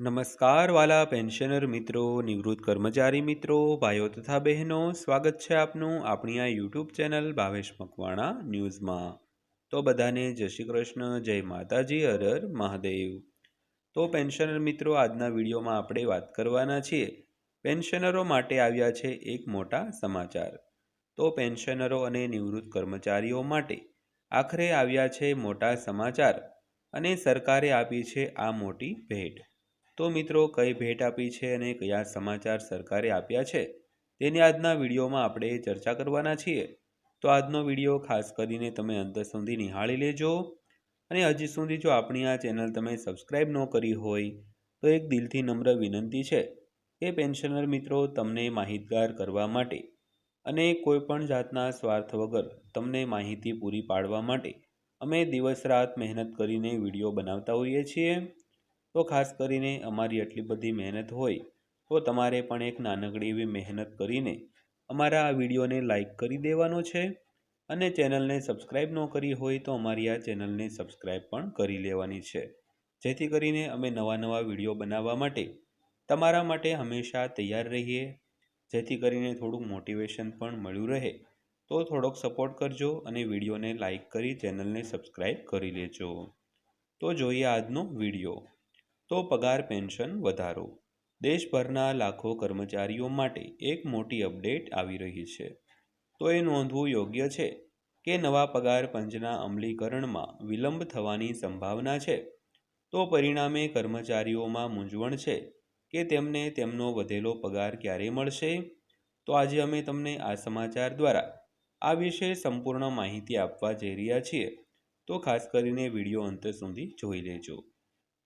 નમસ્કાર વાલા પેન્શનર મિત્રો, નિવૃત્ત કર્મચારી મિત્રો, ભાઈઓ તથા બહેનો, સ્વાગત છે આપનું આપણી આ યુટ્યુબ ચેનલ ભાવેશ મકવાણા ન્યૂઝમાં। તો બધાને જય શ્રી કૃષ્ણ, જય માતાજી, હર હર મહાદેવ। તો પેન્શનર મિત્રો, આજના વિડીયોમાં આપણે વાત કરવાના છીએ પેન્શનરો માટે આવ્યા છે એક મોટા સમાચાર। તો પેન્શનરો અને નિવૃત્ત કર્મચારીઓ માટે આખરે આવ્યા છે મોટા સમાચાર અને સરકારે આપી છે આ મોટી ભેટ। તો મિત્રો, કઈ ભેટ આપી છે અને કયા સમાચાર સરકારે આપ્યા છે તેની આજના વિડીયોમાં આપણે ચર્ચા કરવાના છીએ। તો આજનો વિડીયો ખાસ કરીને તમે અંત સુધી નિહાળી લેજો અને હજી સુધી જો આપણી આ ચેનલ તમે સબસ્ક્રાઈબ ન કરી હોય તો એક દિલથી નમ્ર વિનંતી છે કે પેન્શનર મિત્રો, તમને માહિતગાર કરવા માટે અને કોઈ પણ જાતના સ્વાર્થ વગર તમને માહિતી પૂરી પાડવા માટે અમે દિવસ રાત મહેનત કરીને વિડીયો બનાવતા હોઈએ છીએ। તો ખાસ કરીને અમારી આટલી બધી મહેનત હોય તો તમારે પણ એક નાનકડી એવી મહેનત કરીને અમારા આ વિડીયોને લાઈક કરી દેવાનો છે અને ચેનલને સબસ્ક્રાઈબ ન કરી હોય તો અમારી આ ચેનલને સબસ્ક્રાઈબ પણ કરી લેવાની છે, જેથી કરીને અમે નવા વિડીયો બનાવવા માટે તમારા માટે હંમેશા તૈયાર રહીએ। જેથી કરીને થોડુંક મોટિવેશન પણ મળ્યું રહે તો થોડોક સપોર્ટ કરજો અને વિડીયોને લાઈક કરી ચેનલને સબસ્ક્રાઈબ કરી લેજો। તો જોઈએ આજનો વિડીયો। તો પગાર પેન્શન વધારો, દેશભરના લાખો કર્મચારીઓ માટે એક મોટી અપડેટ આવી રહી છે। તો એ નોંધવું યોગ્ય છે કે નવા પગાર પંચના અમલીકરણમાં વિલંબ થવાની સંભાવના છે। તો પરિણામે કર્મચારીઓમાં મૂંઝવણ છે કે તેમને તેમનો વધેલો પગાર ક્યારે મળશે। તો આજે અમે તમને આ સમાચાર દ્વારા આ વિશે સંપૂર્ણ માહિતી આપવા જઈ રહ્યા છીએ। તો ખાસ કરીને વિડીયો અંત સુધી જોઈ લેજો।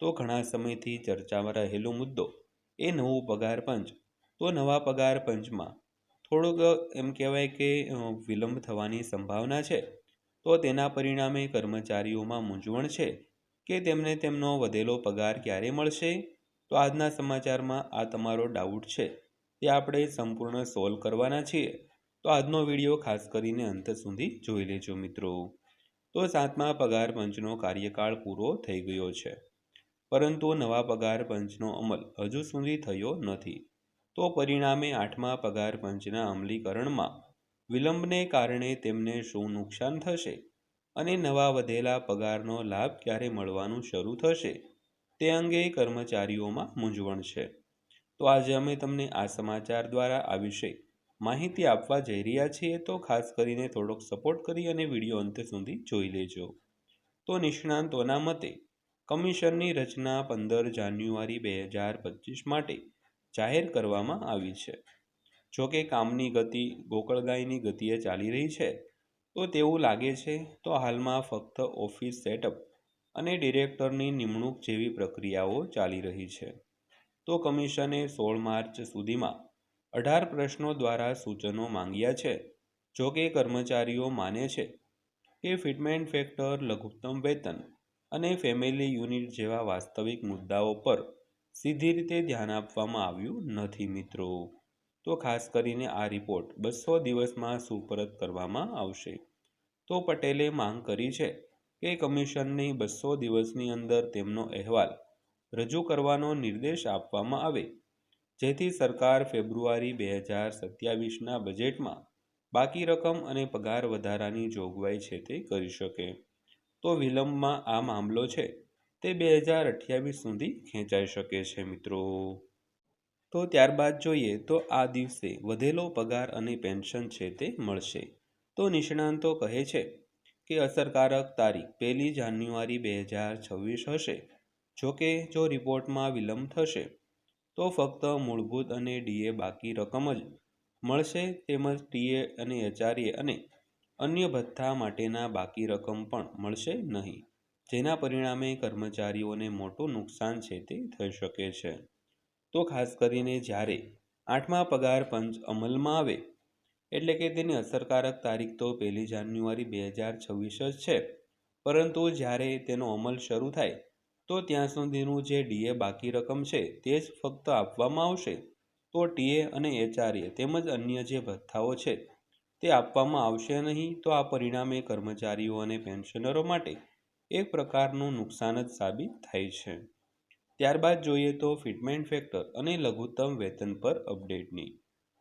તો ઘણા સમયથી ચર્ચામાં રહેલો મુદ્દો એ નવું પગાર પંચ। તો નવા પગાર પંચમાં થોડુંક એમ કહેવાય કે વિલંબ થવાની સંભાવના છે। તો તેના પરિણામે કર્મચારીઓમાં મૂંઝવણ છે કે તેમને તેમનો વધેલો પગાર ક્યારે મળશે। તો આજના સમાચારમાં આ તમારો ડાઉટ છે તે આપણે સંપૂર્ણ સોલ્વ કરવાના છીએ। તો આજનો વિડીયો ખાસ કરીને અંત સુધી જોઈ લેજો મિત્રો। તો 7મા પગાર પંચનો કાર્યકાળ પૂરો થઈ ગયો છે, પરંતુ નવા પગાર પંચનો અમલ હજુ સુધી થયો નથી। તો પરિણામે 8મા પગાર પંચના અમલીકરણમાં વિલંબને કારણે તેમને શું નુકસાન થશે અને નવા વધેલા પગારનો લાભ ક્યારે મળવાનું શરૂ થશે તે અંગે કર્મચારીઓમાં મૂંઝવણ છે। તો આજે અમે તમને આ સમાચાર દ્વારા આ વિશે માહિતી આપવા જઈ રહ્યા છીએ। તો ખાસ કરીને થોડોક સપોર્ટ કરી અને વિડીયો અંત સુધી જોઈ લેજો। તો નિષ્ણાંતોના મતે કમિશનની રચના 15 જાન્યુઆરી 2025 માટે જાહેર કરવામાં આવી છે। જોકે કામની ગતિ ગોકળગાયની ગતિએ ચાલી રહી છે। તો તેવું લાગે છે તો હાલમાં ફક્ત ઓફિસ સેટઅપ અને ડિરેક્ટરની નિમણૂક જેવી પ્રક્રિયાઓ ચાલી રહી છે। તો કમિશને 16 માર્ચ સુધીમાં 18 પ્રશ્નો દ્વારા સૂચનો માંગ્યા છે। જોકે કર્મચારીઓ માને છે કે ફિટમેન્ટ ફેક્ટર, લઘુત્તમ વેતન અને ફેમિલી યુનિટ જેવા વાસ્તવિક મુદ્દાઓ પર સીધી રીતે ધ્યાન આપવામાં આવ્યું નથી મિત્રો। તો ખાસ કરીને આ રિપોર્ટ 200 દિવસમાં સુપરત કરવામાં આવશે। તો પટેલે માંગ કરી છે કે કમિશનને 200 દિવસની અંદર તેમનો અહેવાલ રજૂ કરવાનો નિર્દેશ આપવામાં આવે, જેથી સરકાર ફેબ્રુઆરી 2027ના બજેટમાં બાકી રકમ અને પગાર વધારાની જોગવાઈ છે તે કરી શકે। તો વિલંબમાં આ મામલો છે તે 2028 સુધી ખેંચાઈ શકે છે મિત્રો। તો ત્યારબાદ જોઈએ તો આ દિવસે વધેલો પગાર અને પેન્શન છે તે મળશે। તો નિષ્ણાંતો કહે છે કે અસરકારક તારીખ 1 જાન્યુઆરી 2026 હશે। જોકે જો રિપોર્ટમાં વિલંબ થશે તો ફક્ત મૂળભૂત અને ડીએ બાકી રકમ જ મળશે, તેમજ ટીએ અને એચઆરએ અને અન્ય ભથ્થા માટેના બાકી રકમ પણ મળશે નહીં, જેના પરિણામે કર્મચારીઓને મોટું નુકસાન છે તે થઈ શકે છે। તો ખાસ કરીને જ્યારે 8મા પગાર પંચ અમલમાં આવે, એટલે કે તેની અસરકારક તારીખ તો 1 જાન્યુઆરી 2026 જ છે, પરંતુ જ્યારે તેનો અમલ શરૂ થાય તો ત્યાં સુધીનું જે ડીએ બાકી રકમ છે તે જ ફક્ત આપવામાં આવશે। તો ટીએ અને એચઆરએ તેમજ અન્ય જે ભથ્થાઓ છે તે આપવામાં આવશે નહીં। તો આ પરિણામે કર્મચારીઓ અને પેન્શનરો માટે એક પ્રકારનું નુકસાન જ સાબિત થાય છે। ત્યારબાદ જોઈએ તો ફિટમેન્ટ ફેક્ટર અને લઘુત્તમ વેતન પર અપડેટની.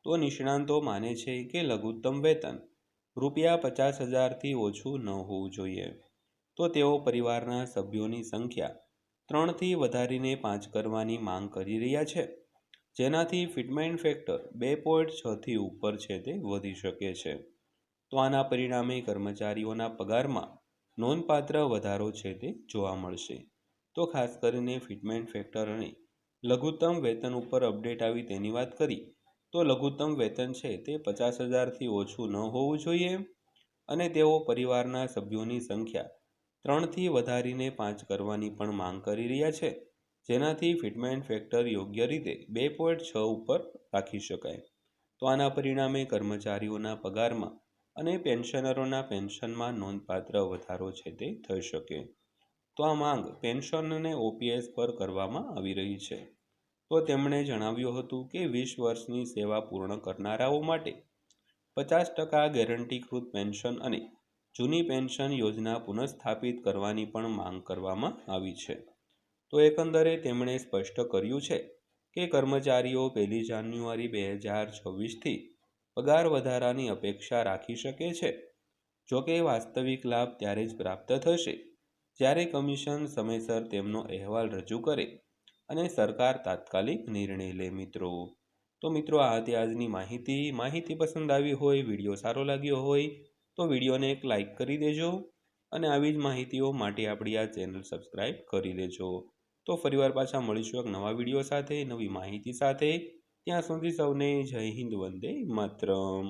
તો નિષ્ણાંતો માને છે કે લઘુત્તમ વેતન ₹50,000થી ઓછું ન હોવું જોઈએ. તો તેઓ પરિવારના સભ્યોની સંખ્યા 3થી વધારીને 5 કરવાની માંગ કરી રહ્યા છે, જેનાથી ફિટમેન્ટ ફેક્ટર 2.6થી ઉપર છે તે વધી શકે છે. તો આના પરિણામે કર્મચારીઓના પગારમાં નોંધપાત્ર વધારો છે તે જોવા મળશે. તો ખાસ કરીને ફિટમેન્ટ ફેક્ટર અને લઘુત્તમ વેતન ઉપર અપડેટ આવી તેની વાત કરી. તો લઘુત્તમ વેતન છે તે 50,000થી ઓછું ન હોવું જોઈએ અને તેઓ પરિવારના સભ્યોની સંખ્યા 3થી વધારીને 5 કરવાની પણ માંગ કરી રહ્યા છે, જેનાથી ફિટમેન્ટ ફેક્ટર યોગ્ય રીતે 2.6 ઉપર રાખી શકાય. તો આના પરિણામે કર્મચારીઓના પગારમાં અને પેન્શનરોના પેન્શનમાં નોંધપાત્ર વધારો છે તે થઈ શકે. તો આ માંગ પેન્શન અને ઓપીએસ પર કરવામાં આવી રહી છે. તો તેમણે જણાવ્યું હતું કે 20 વર્ષની સેવા પૂર્ણ કરનારાઓ માટે 50% ગેરંટીકૃત પેન્શન અને જૂની પેન્શન યોજના પુનઃસ્થાપિત કરવાની પણ માંગ કરવામાં આવી છે. તો એકંદરે તેમણે સ્પષ્ટ કર્યું છે કે કર્મચારીઓ 1 જાન્યુઆરી 2026થી પગાર વધારાની અપેક્ષા રાખી શકે છે. જોકે વાસ્તવિક લાભ ત્યારે જ પ્રાપ્ત થશે જ્યારે કમિશન સમયસર તેમનો અહેવાલ રજૂ કરે અને સરકાર તાત્કાલિક નિર્ણય લે મિત્રો. તો મિત્રો આ હતી આજની માહિતી પસંદ આવી હોય, વિડીયો સારો લાગ્યો હોય તો વિડીયોને એક લાઇક કરી દેજો અને આવી જ માહિતીઓ માટે આપણી આ ચેનલ સબસ્ક્રાઈબ કરી લેજો. તો ફરીવાર પાછા મળીશું એક નવા વિડીયો સાથે, નવી માહિતી સાથે. ત્યાં સુધી સૌને જય હિન્દ, વંદે માતરમ.